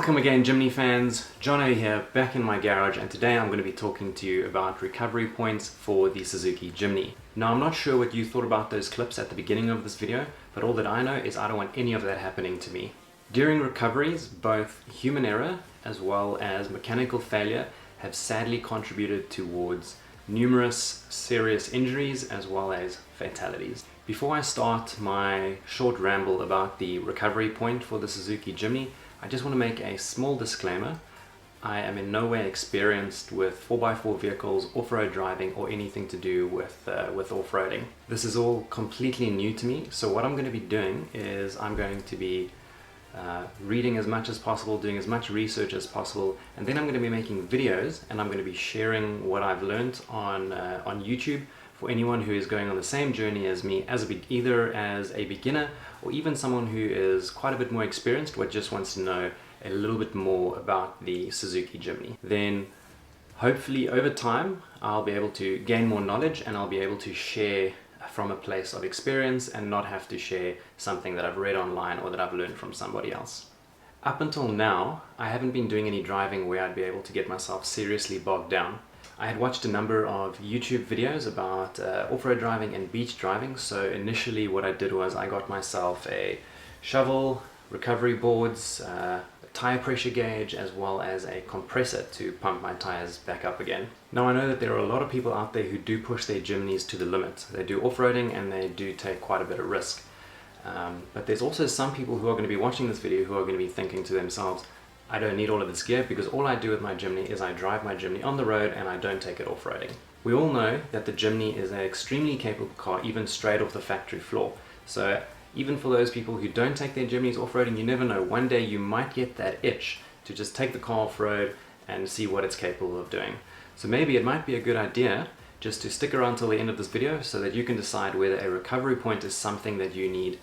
Welcome again, Jimny fans. Jono here, back in my garage, and today I'm going to be talking to you about recovery points for the Suzuki Jimny. Now, I'm not sure what you thought about those clips at the beginning of this video, but all that I know is I don't want any of that happening to me. During recoveries, both human error as well as mechanical failure have sadly contributed towards numerous serious injuries as well as fatalities. Before I start my short ramble about the recovery point for the Suzuki Jimny, I just want to make a small disclaimer. I am in no way experienced with 4x4 vehicles, off-road driving, or anything to do with off-roading. This is all completely new to me, so what I'm going to be doing is I'm going to be reading as much as possible, doing as much research as possible, and then I'm going to be making videos and I'm going to be sharing what I've learned on YouTube for anyone who is going on the same journey as me, either as a beginner or even someone who is quite a bit more experienced but just wants to know a little bit more about the Suzuki Jimny. Then hopefully over time I'll be able to gain more knowledge and I'll be able to share from a place of experience and not have to share something that I've read online or that I've learned from somebody else. Up until now, I haven't been doing any driving where I'd be able to get myself seriously bogged down. I had watched a number of YouTube videos about off-road driving and beach driving, so initially what I did was I got myself a shovel, recovery boards, a tire pressure gauge, as well as a compressor to pump my tires back up again. Now I know that there are a lot of people out there who do push their Jimnys to the limit. They do off-roading and they do take quite a bit of risk. But there's also some people who are going to be watching this video who are going to be thinking to themselves, I don't need all of this gear because all I do with my Jimny is I drive my Jimny on the road and I don't take it off-roading. We all know that the Jimny is an extremely capable car, even straight off the factory floor. So even for those people who don't take their Jimnys off-roading, you never know, one day you might get that itch to just take the car off-road and see what it's capable of doing. So maybe it might be a good idea just to stick around till the end of this video so that you can decide whether a recovery point is something that you need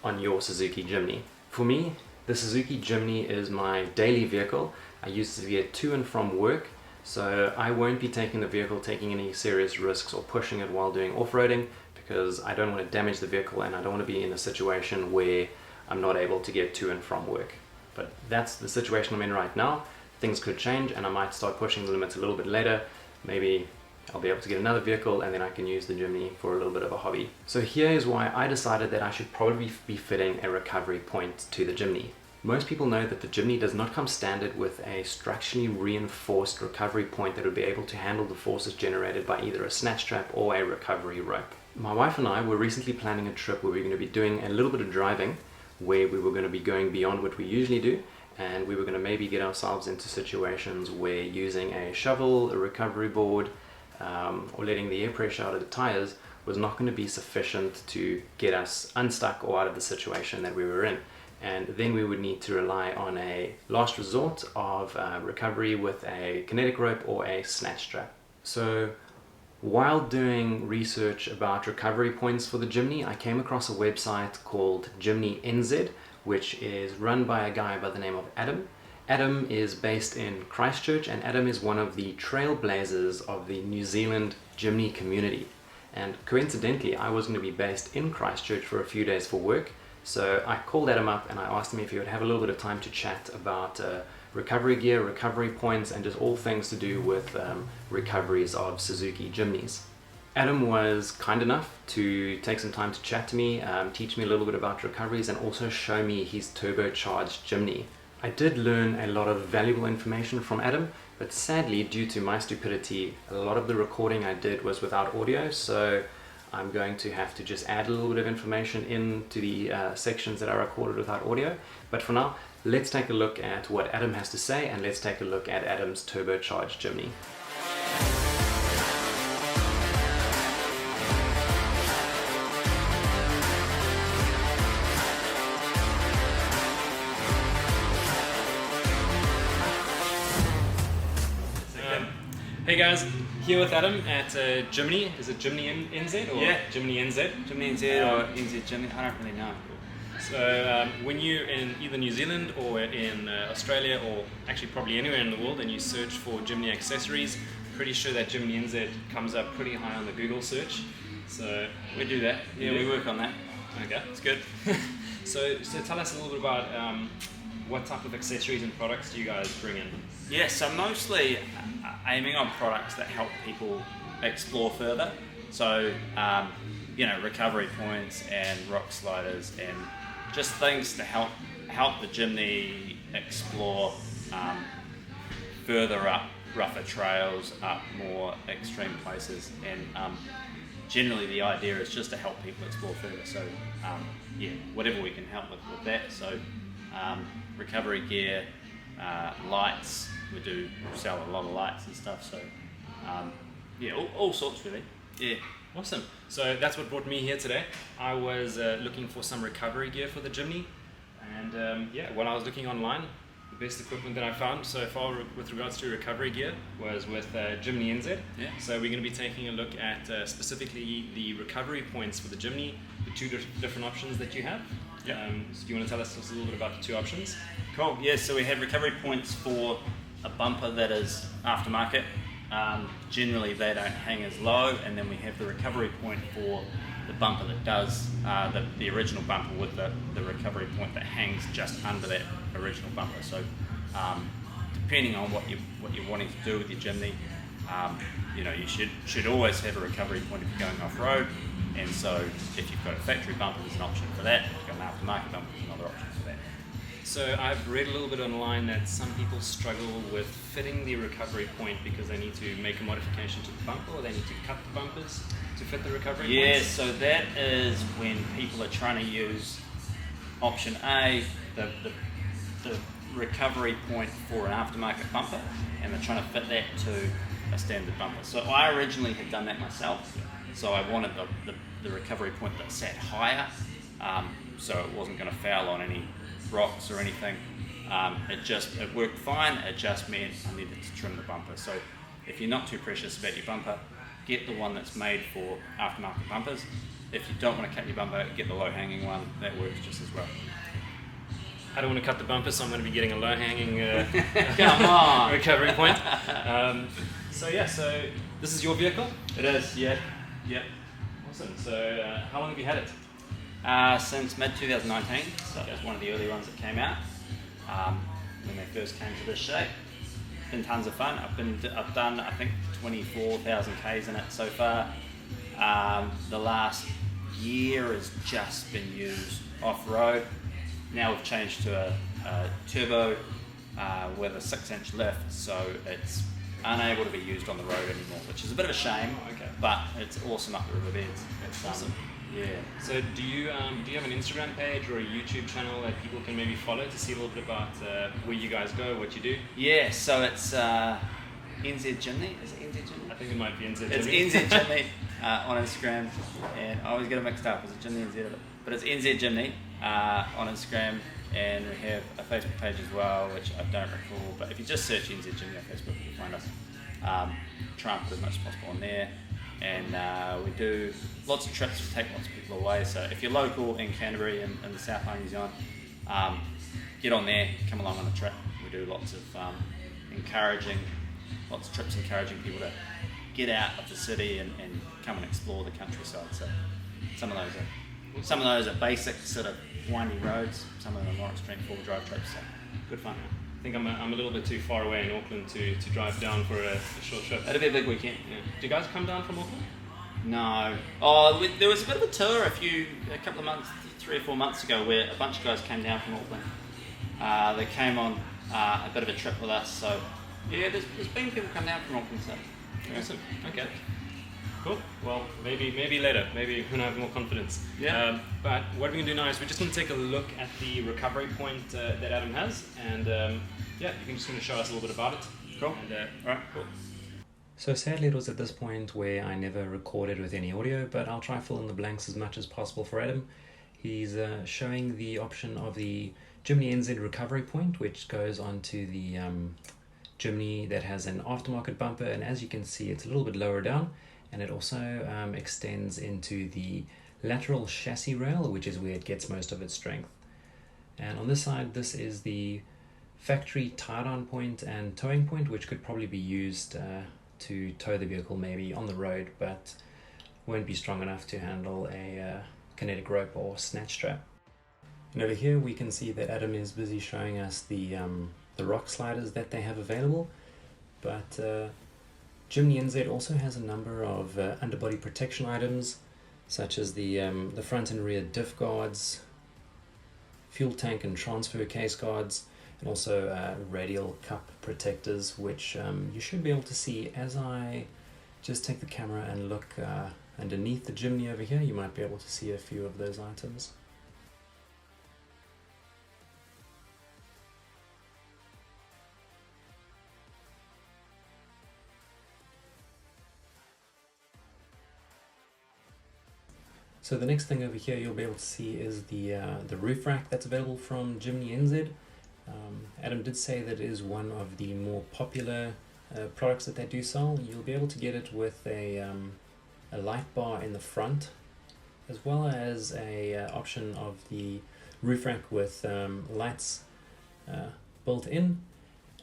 on your Suzuki Jimny. For me, the Suzuki Jimny is my daily vehicle. I use it to get to and from work, so I won't be taking the vehicle, taking any serious risks or pushing it while doing off-roading because I don't want to damage the vehicle and I don't want to be in a situation where I'm not able to get to and from work. But that's the situation I'm in right now. Things could change and I might start pushing the limits a little bit later. Maybe I'll be able to get another vehicle and then I can use the Jimny for a little bit of a hobby. So here is why I decided that I should probably be fitting a recovery point to the Jimny. Most people know that the Jimny does not come standard with a structurally reinforced recovery point that would be able to handle the forces generated by either a snatch strap or a recovery rope. My wife and I were recently planning a trip where we were going to be doing a little bit of driving, where we were going to be going beyond what we usually do, and we were going to maybe get ourselves into situations where using a shovel, a recovery board, or letting the air pressure out of the tires was not going to be sufficient to get us unstuck or out of the situation that we were in. And then we would need to rely on a last resort of recovery with a kinetic rope or a snatch strap. So while doing research about recovery points for the Jimny, I came across a website called Jimny NZ, which is run by a guy by the name of Adam. Adam is based in Christchurch, and Adam is one of the trailblazers of the New Zealand Jimny community. And coincidentally, I was going to be based in Christchurch for a few days for work, so I called Adam up and I asked him if he would have a little bit of time to chat about recovery gear, recovery points, and just all things to do with recoveries of Suzuki Jimnys. Adam was kind enough to take some time to chat to me, teach me a little bit about recoveries, and also show me his turbocharged Jimny. I did learn a lot of valuable information from Adam, but sadly, due to my stupidity, a lot of the recording I did was without audio, so I'm going to have to just add a little bit of information into the sections that I recorded without audio. But for now, let's take a look at what Adam has to say, and let's take a look at Adam's turbocharged Jimny. Hey guys, here with Adam at Jimny. Is it Jimny NZ or yeah. Jimny NZ? Jimny NZ or NZ Jimny, I don't really know. So when you're in either New Zealand or in Australia, or actually probably anywhere in the world, and you search for Jimny accessories, pretty sure that Jimny NZ comes up pretty high on the Google search. So we do that. Yeah, we work on that. Okay, that's good. So tell us a little bit about what type of accessories and products do you guys bring in? Yeah, so mostly aiming on products that help people explore further. So, recovery points and rock sliders and just things to help the Jimny explore further up rougher trails, up more extreme places, and generally the idea is just to help people explore further. So whatever we can help with that. So recovery gear, lights, we do sell a lot of lights and stuff, so all sorts really. Yeah. Awesome. So that's what brought me here today. I was looking for some recovery gear for the Jimny, and when I was looking online, the best equipment that I found so far with regards to recovery gear was with Jimny NZ. Yeah. So we're going to be taking a look at specifically the recovery points for the Jimny, the two different options that you have. Yeah. So do you want to tell us just a little bit about the two options? Cool. Yeah, so we have recovery points for a bumper that is aftermarket. Generally they don't hang as low, and then we have the recovery point for the bumper that does the original bumper with the recovery point that hangs just under that original bumper. So depending on what you're wanting to do with your Jimny, you should always have a recovery point if you're going off-road, and so if you've got a factory bumper, there's an option for that. If you've got an aftermarket bumper, there's another option for that. So I've read a little bit online that some people struggle with fitting the recovery point because they need to make a modification to the bumper, or they need to cut the bumpers to fit the recovery points. Yeah, so that is when people are trying to use option A, the recovery point for an aftermarket bumper, and they're trying to fit that to a standard bumper. So I originally had done that myself, so I wanted the recovery point that sat higher, so it wasn't going to foul on any rocks or anything. It worked fine. It just meant I needed to trim the bumper. So if you're not too precious about your bumper, get the one that's made for aftermarket bumpers. If you don't want to cut your bumper, get the low-hanging one. That works just as well. I don't want to cut the bumper, so I'm going to be getting a low-hanging Come on. recovery point. So this is your vehicle? It is, yeah. Awesome. So how long have you had it? Since mid-2019, so it was one of the early ones that came out when they first came to this shape. Been tons of fun. I've done I think 24,000 Ks in it so far. The last year has just been used off-road. Now we've changed to a turbo with a 6-inch lift, so it's unable to be used on the road anymore, which is a bit of a shame. Okay. But it's awesome up the river beds. It's awesome. Yeah. So do you have an Instagram page or a YouTube channel that people can maybe follow to see a little bit about where you guys go, what you do? Yeah, so it's NZ Jimny. Is it NZ Jimny? I think it might be NZ Jimny. It's NZ Jimny on Instagram, and I always get it mixed up. Is it Jimny NZ of it? But it's NZ Jimny on Instagram, and we have a Facebook page as well, which I don't recall. But if you just search NZ Jimny on Facebook, you'll find us. Try and put as much as possible on there. And we do lots of trips, we take lots of people away. So if you're local in Canterbury and in the South Island, New Zealand, get on there, come along on a trip. We do lots of trips encouraging people to get out of the city and come and explore the countryside. So some of those are basic sort of windy roads, some of them are more extreme 4-wheel drive trips, so good fun. I think I'm a little bit too far away in Auckland to drive down for a short trip. It'll be a big weekend. Yeah. Do you guys come down from Auckland? No. Oh, there was a bit of a tour a couple of months, 3 or 4 months ago, where a bunch of guys came down from Auckland. They came on a bit of a trip with us, so yeah, there's been people come down from Auckland, so yeah. Awesome. Okay. Cool. Well, maybe later. Maybe when I have more confidence. Yeah. But what we're going to do now is we're just going to take a look at the recovery point that Adam has, and you can just going to show us a little bit about it. Cool. And, all right. Cool. So sadly it was at this point where I never recorded with any audio, but I'll try fill in the blanks as much as possible for Adam. He's showing the option of the Jimny NZ recovery point, which goes onto the Jimny that has an aftermarket bumper, and as you can see it's a little bit lower down, and it also extends into the lateral chassis rail, which is where it gets most of its strength. And on this side, this is the factory tie-down point and towing point, which could probably be used to tow the vehicle maybe on the road, but won't be strong enough to handle a kinetic rope or snatch strap. And over here we can see that Adam is busy showing us the rock sliders that they have available. But Jimny NZ also has a number of underbody protection items, such as the front and rear diff guards, fuel tank and transfer case guards, and also radial cup protectors, which you should be able to see as I just take the camera and look underneath the Jimny over here. You might be able to see a few of those items. So the next thing over here you'll be able to see is the roof rack that's available from Jimny NZ. Adam did say that it is one of the more popular products that they do sell. You'll be able to get it with a light bar in the front, as well as a option of the roof rack with lights built in.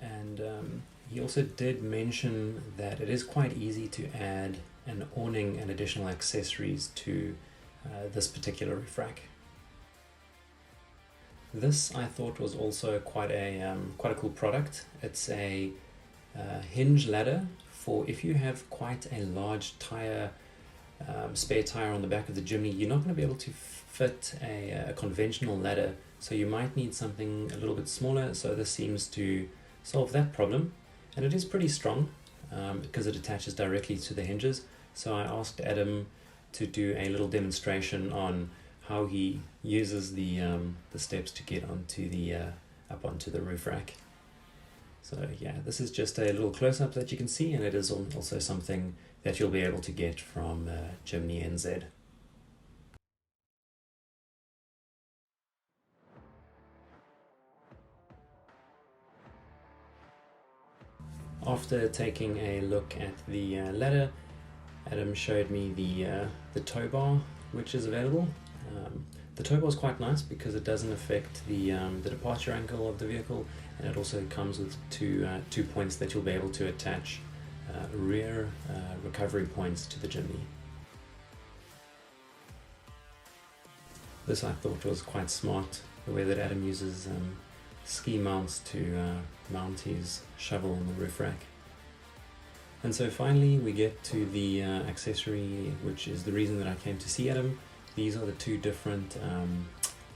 And he also did mention that it is quite easy to add an awning and additional accessories to this particular roof rack. This I thought was also quite a cool product. It's a hinge ladder for if you have quite a large tire, spare tire on the back of the Jimny. You're not going to be able to fit a conventional ladder, so you might need something a little bit smaller. So this seems to solve that problem, and it is pretty strong because it attaches directly to the hinges. So I asked Adam to do a little demonstration on how he uses the steps to get onto the up onto the roof rack. So yeah, this is just a little close-up that you can see, and it is also something that you'll be able to get from Jimny NZ. After taking a look at the ladder, Adam showed me the tow bar which is available. The tow bar is quite nice because it doesn't affect the departure angle of the vehicle, and it also comes with two points that you'll be able to attach rear recovery points to the Jimny. This I thought was quite smart, the way that Adam uses ski mounts to mount his shovel on the roof rack. And so finally we get to the accessory, which is the reason that I came to see Adam. These are the two different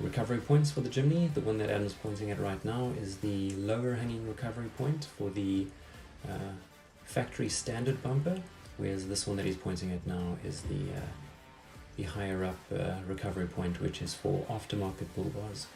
recovery points for the Jimny. The one that Adam's pointing at right now is the lower hanging recovery point for the factory standard bumper, whereas this one that he's pointing at now is the higher up recovery point, which is for aftermarket bull bars.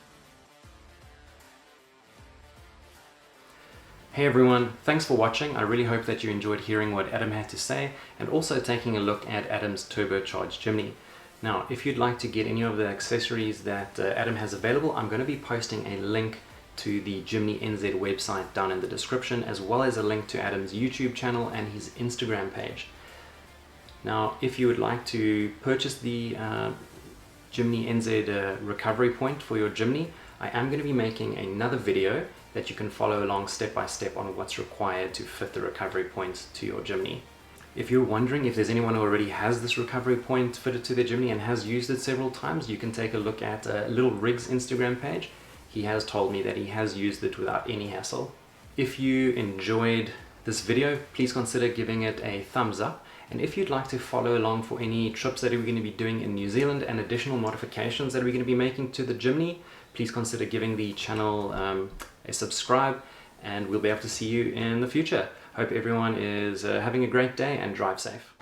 Hey everyone, thanks for watching. I really hope that you enjoyed hearing what Adam had to say and also taking a look at Adam's turbocharged Jimny. Now, if you'd like to get any of the accessories that Adam has available, I'm going to be posting a link to the Jimny NZ website down in the description, as well as a link to Adam's YouTube channel and his Instagram page. Now, if you would like to purchase the Jimny NZ recovery point for your Jimny, I am going to be making another video that you can follow along step by step on what's required to fit the recovery points to your Jimny. If you're wondering if there's anyone who already has this recovery point fitted to their Jimny and has used it several times, you can take a look at Little Rig's Instagram page. He has told me that he has used it without any hassle. If you enjoyed this video, please consider giving it a thumbs up. And if you'd like to follow along for any trips that we're going to be doing in New Zealand and additional modifications that we're going to be making to the Jimny, please consider giving the channel a subscribe, and we'll be able to see you in the future. Hope everyone is having a great day and drive safe.